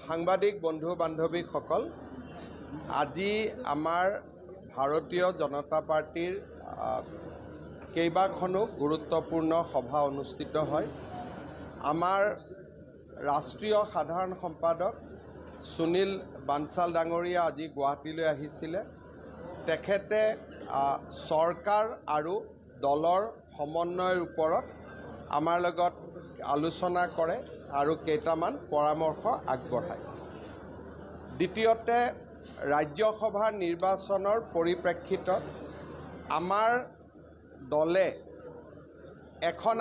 সাংবাদিক বন্ধু বান্ধৱীসকল, আজি আমাৰ ভাৰতীয় জনতা পাৰ্টিৰ কেইবাখনো গুৰুত্বপূৰ্ণ সভা অনুষ্ঠিত হয়। আমাৰ ৰাষ্ট্ৰীয় সাধাৰণ সম্পাদক সুনীল বানচাল ডাঙৰীয়া আজি গুৱাহাটীলৈ আহিছিলে। তেখেতে চৰকাৰ আৰু দলৰ সমন্বয়ৰ ওপৰত আমাৰ লগত আলোচনা কৰে আৰু কেইটামান পৰামৰ্শ আগবঢ়ায়। দ্বিতীয়তে, ৰাজ্যসভাৰ নিৰ্বাচনৰ পৰিপ্ৰেক্ষিতত আমাৰ দলে এখন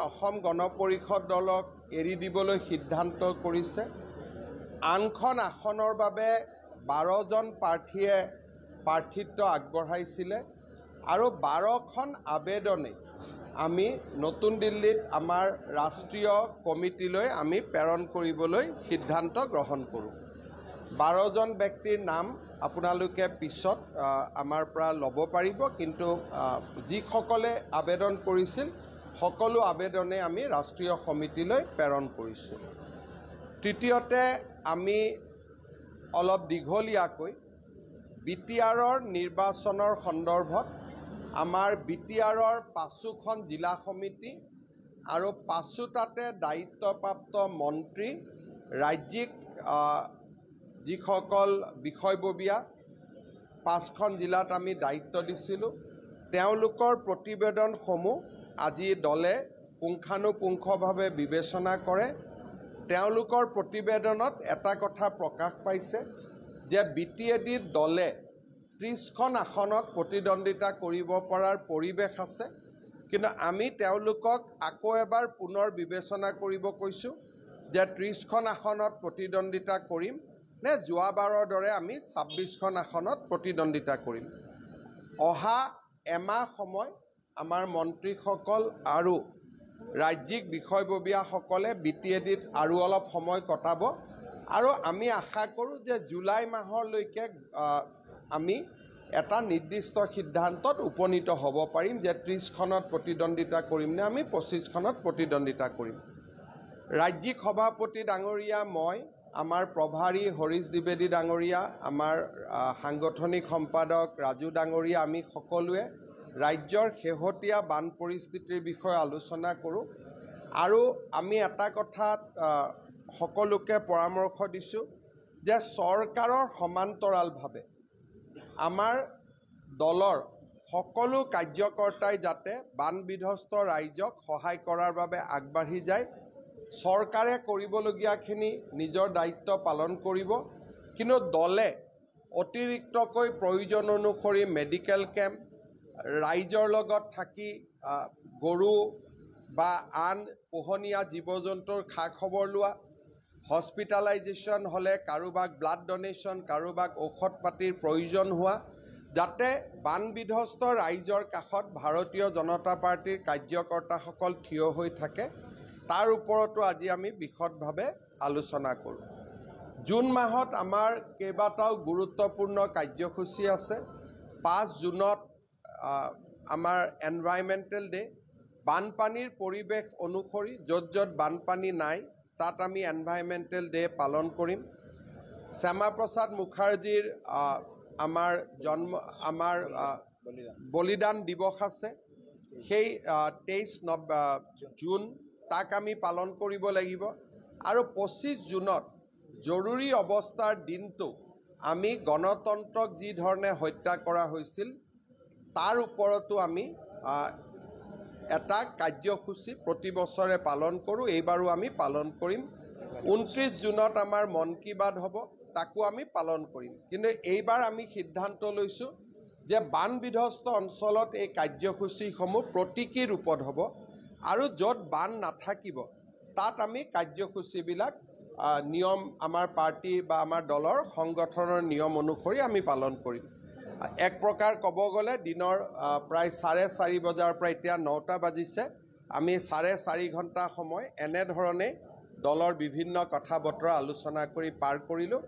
অসম গণ পৰিষদ দলক এৰি দিবলৈ সিদ্ধান্ত কৰিছে। আনখন আসনৰ বাবে 12জন প্ৰাৰ্থীয়ে প্ৰাৰ্থিত্ব আগবঢ়াইছিলে আৰু 12খন আবেদনে আমি নতুন দিল্লীত আমাৰ ৰাষ্ট্ৰীয় কমিটিলৈ আমি প্ৰেৰণ কৰিবলৈ সিদ্ধান্ত গ্ৰহণ কৰোঁ। 12জন ব্যক্তিৰ নাম আপোনালোকে পিছত আমাৰ পৰা ল'ব পাৰিব, কিন্তু যিসকলে আবেদন কৰিছিল সকলো আবেদনে আমি ৰাষ্ট্ৰীয় সমিতিলৈ প্ৰেৰণ কৰিছোঁ। তৃতীয়তে, আমি অলপ দীঘলীয়াকৈ BTRৰ নিৰ্বাচনৰ সন্দৰ্ভত আমাৰ BTRৰ 5খন জিলা সমিতি আৰু 5টাতে দায়িত্বপ্ৰাপ্ত মন্ত্ৰী, ৰাজ্যিক যিসকল বিষয়ববীয়া 5খন জিলাত আমি দায়িত্ব দিছিলোঁ, তেওঁলোকৰ প্ৰতিবেদনসমূহ আজি দলে পুংখানুপুংখভাৱে বিবেচনা কৰে। তেওঁলোকৰ প্ৰতিবেদনত এটা কথা প্ৰকাশ পাইছে যে BTAD দলে 30খন আসনত প্ৰতিদ্বন্দ্বিতা কৰিব পৰাৰ পৰিৱেশ আছে, কিন্তু আমি তেওঁলোকক আকৌ এবাৰ পুনৰ বিবেচনা কৰিব কৈছোঁ যে 30খন আসনত প্ৰতিদ্বন্দ্বিতা কৰিম নে যোৱাবাৰৰ দৰে আমি 26খন আসনত প্ৰতিদ্বন্দ্বিতা কৰিম। অহা এমাহ সময় আমাৰ মন্ত্ৰীসকল আৰু ৰাজ্যিক বিষয়ববীয়াসকলে BTADত আৰু অলপ সময় কটাব আৰু আমি আশা কৰোঁ যে জুলাই মাহলৈকে আমি এটা নিৰ্দিষ্ট সিদ্ধান্তত উপনীত হ'ব পাৰিম যে 30খনত প্ৰতিদ্বন্দ্বিতা কৰিম নে আমি 25খনত প্ৰতিদ্বন্দ্বিতা কৰিম। ৰাজ্যিক সভাপতি ডাঙৰীয়া, মই, আমাৰ প্ৰভাৰী হৰীশ দ্বিবেদী ডাঙৰীয়া, আমাৰ সাংগঠনিক সম্পাদক ৰাজু ডাঙৰীয়া, আমি সকলোৱে ৰাজ্যৰ শেহতীয়া বান পৰিস্থিতিৰ বিষয়ে আলোচনা কৰোঁ আৰু আমি এটা কথাত সকলোকে পৰামৰ্শ দিছোঁ যে চৰকাৰৰ সমান্তৰালভাৱে আমাৰ দলৰ সকলো কাৰ্যকৰ্তাই যাতে বানবিধ্বস্ত ৰাইজক সহায় কৰাৰ বাবে আগবাঢ়ি যায়। চৰকাৰে কৰিবলগীয়াখিনি নিজৰ দায়িত্ব পালন কৰিব, কিন্তু দলে অতিৰিক্তকৈ প্ৰয়োজন অনুসৰি মেডিকেল কেম্প, ৰাইজৰ লগত থাকি গৰু বা আন পোহনীয়া জীৱ জন্তুৰ খা খবৰ লোৱা, হস্পিটেলাইজেশ্যন হ'লে কাৰোবাক ব্লাড ডনেশ্যন, কাৰোবাক ঔষধ পাতিৰ প্ৰয়োজন হোৱা, যাতে বানবিধ্বস্ত ৰাইজৰ কাষত ভাৰতীয় জনতা পাৰ্টিৰ কাৰ্যকৰ্তাসকল থিয় হৈ থাকে, তাৰ ওপৰতো আজি আমি বিশদভাৱে আলোচনা কৰোঁ। জুন মাহত আমাৰ কেইবাটাও গুৰুত্বপূৰ্ণ কাৰ্যসূচী আছে। 5 জুনত আমাৰ এনভাইৰনমেণ্টেল ডে', বানপানীৰ পৰিৱেশ অনুসৰি য'ত য'ত বানপানী নাই তাত আমি এনভাইৰনমেণ্টেল ডে' পালন কৰিম। শ্যামাপ্ৰসাদ মুখাৰ্জীৰ আমাৰ বলিদান দিৱস আছে, সেই 23 জুন তাক আমি পালন কৰিব লাগিব আৰু 25 জুনত জৰুৰী অৱস্থাৰ দিনটো আমি গণতন্ত্ৰক যি ধৰণে হত্যা কৰা হৈছিল তাৰ ওপৰতো আমি এটা কাৰ্যসূচী প্ৰতি বছৰে পালন কৰোঁ। এইবাৰো আমি পালন কৰিম। 29 জুনত আমাৰ মন কী বাত হ'ব, তাকো আমি পালন কৰিম। কিন্তু এইবাৰ আমি সিদ্ধান্ত লৈছোঁ যে বানবিধ্বস্ত অঞ্চলত এই কাৰ্যসূচীসমূহ প্ৰতীকী ৰূপত হ'ব আৰু য'ত বান নাথাকিব তাত আমি কাৰ্যসূচীবিলাক নিয়ম আমাৰ পাৰ্টি বা আমাৰ দলৰ সংগঠনৰ নিয়ম অনুসৰি আমি পালন কৰিম। এক প্ৰকাৰ ক'ব গ'লে দিনৰ প্ৰায় 4:30 বজাৰ পৰা এতিয়া 9টা বাজিছে, আমি 4.5 ঘণ্টা সময় এনেধৰণে দলৰ বিভিন্ন কথা বতৰা আলোচনা কৰি পাৰ কৰিলোঁ।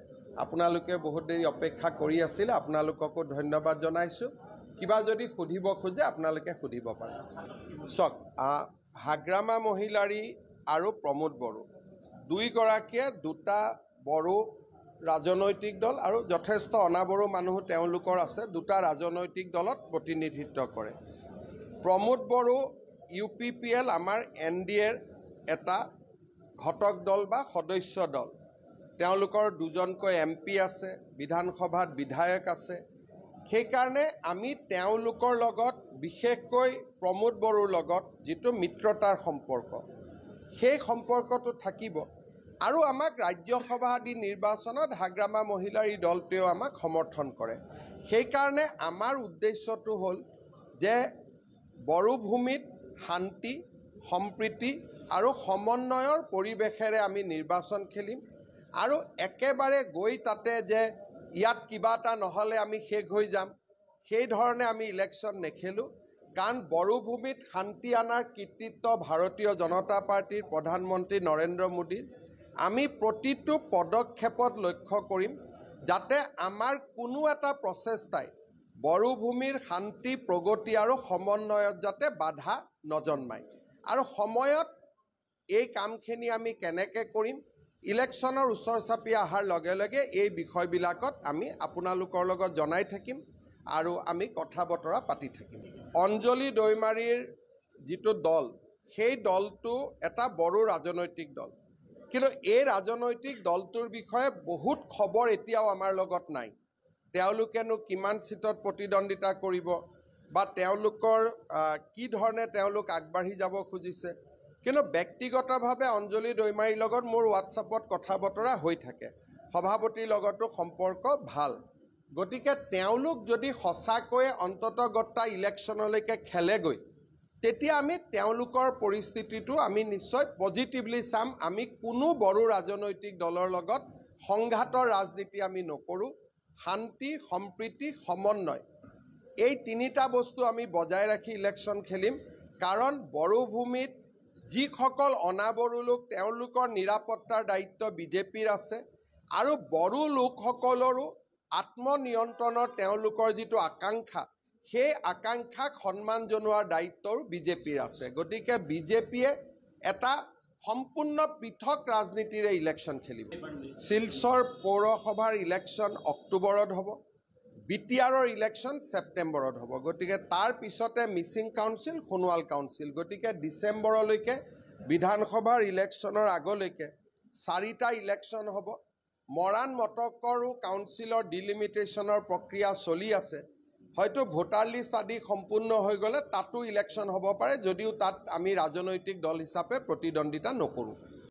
আপোনালোকে বহুত দেৰি অপেক্ষা কৰি আছিল, আপোনালোককো ধন্যবাদ জনাইছোঁ। কিবা যদি সুধিব খোজে আপোনালোকে সুধিব পাৰে। চাওক, হাগ্ৰামা মহিলাৰী আৰু প্ৰমোদ বড়ো দুইগৰাকীয়ে দুটা বড়ো ৰাজনৈতিক দল আৰু যথেষ্ট অনাবড়ো মানুহ তেওঁলোকৰ আছে, দুটা ৰাজনৈতিক দলত প্ৰতিনিধিত্ব কৰে। প্ৰমোদ বড়ো UPPL আমাৰ NDAৰ এটা ঘটক দল বা সদস্য দল। তেওঁলোকৰ দুজনকৈ MP আছে, বিধানসভাত বিধায়ক আছে। সেইকাৰণে আমি তেওঁলোকৰ লগত বিশেষকৈ প্ৰমোদ বড়োৰ লগত যিটো মিত্ৰতাৰ সম্পৰ্ক, সেই সম্পৰ্কটো থাকিব। আৰু আমাক ৰাজ্যসভা আদি নিৰ্বাচনত হাগ্ৰামা মহিলাৰ এই দলটোৱেও আমাক সমৰ্থন কৰে। সেইকাৰণে আমাৰ উদ্দেশ্যটো হ'ল যে বড়ো ভূমিত শান্তি, সম্প্ৰীতি আৰু সমন্বয়ৰ পৰিৱেশেৰে আমি নিৰ্বাচন খেলিম। আৰু একেবাৰে গৈ তাতে যে ইয়াত কিবা এটা নহ'লে আমি শেষ হৈ যাম, সেই ধৰণে আমি ইলেকশ্যন নেখেলোঁ। কাৰণ বড়ো ভূমিত শান্তি অনাৰ কৃতিত্ব ভাৰতীয় জনতা পাৰ্টীৰ প্ৰধানমন্ত্ৰী নৰেন্দ্ৰ মোদীৰ। আমি প্ৰতিটো পদক্ষেপত লক্ষ্য কৰিম যাতে আমাৰ কোনো এটা প্ৰচেষ্টাই বড়ো ভূমিৰ শান্তি, প্ৰগতি আৰু সমন্বয়ত যাতে বাধা নজন্মায়। আৰু সময়ত এই কামখিনি আমি কেনেকৈ কৰিম, ইলেকশ্যনৰ ওচৰ চাপি অহাৰ লগে লগে এই বিষয়বিলাকত আমি আপোনালোকৰ লগত জনাই থাকিম আৰু আমি কথা বতৰা পাতি থাকিম। অঞ্জলি দৈমাৰীৰ যিটো দল, সেই দলটো এটা বড়ো ৰাজনৈতিক দল। কিন্তু এই ৰাজনৈতিক দলটোৰ বিষয়ে বহুত খবৰ এতিয়াও আমাৰ লগত নাই। তেওঁলোকেনো কিমান চিটত প্ৰতিদ্বন্দ্বিতা কৰিব বা তেওঁলোকৰ কি ধৰণে তেওঁলোক আগবাঢ়ি যাব খুজিছে। কিন্তু ব্যক্তিগতভাৱে অঞ্জলি দৈমাৰীৰ লগত মোৰ হোৱাটছআপত কথা বতৰা হৈ থাকে, সভাপতিৰ লগতো সম্পৰ্ক ভাল। গতিকে তেওঁলোক যদি সঁচাকৈয়ে অন্ততগত্তা ইলেকশ্যনলৈকে খেলেগৈ, তেতিয়া আমি তেওঁলোকৰ পৰিস্থিতিটো আমি নিশ্চয় পজিটিভলি চাম। আমি কোনো বড়ো ৰাজনৈতিক দলৰ লগত সংঘাতৰ ৰাজনীতি আমি নকৰোঁ। শান্তি, সম্প্ৰীতি, সমন্বয়, এই তিনিটা বস্তু আমি বজাই ৰাখি ইলেকশ্যন খেলিম। কাৰণ বড়ো ভূমিত যিসকল অনাবড়ো লোক, তেওঁলোকৰ নিৰাপত্তাৰ দায়িত্ব বিজেপিৰ আছে। আৰু বড়ো লোকসকলৰো আত্মনিয়ন্ত্ৰণৰ তেওঁলোকৰ যিটো আকাংক্ষা, সেই আকাংক্ষাক সন্মান জনোৱাৰ দায়িত্বও বিজেপিৰ আছে। গতিকে বিজেপিয়ে এটা সম্পূৰ্ণ পৃথক ৰাজনীতিৰে ইলেকশ্যন খেলিব। শিলচৰ পৌৰসভাৰ ইলেকশ্যন অক্টোবৰত হ'ব, BTRৰ ইলেকশ্যন ছেপ্টেম্বৰত হ'ব। গতিকে তাৰ পিছতে মিচিং কাউন্সিল, সোণোৱাল কাউন্সিল। গতিকে ডিচেম্বৰলৈকে বিধানসভাৰ ইলেকশ্যনৰ আগলৈকে 4টা ইলেকশ্যন হ'ব। মৰাণ মটকৰো কাউন্সিলৰ ডিলিমিটেশ্যনৰ প্ৰক্ৰিয়া চলি আছে। হয়তো ভোটাৰ লিষ্ট আদি সম্পূৰ্ণ হৈ গ'লে তাতো ইলেকশ্যন হ'ব পাৰে, যদিও তাত আমি ৰাজনৈতিক দল হিচাপে প্ৰতিদ্বন্দ্বিতা নকৰোঁ।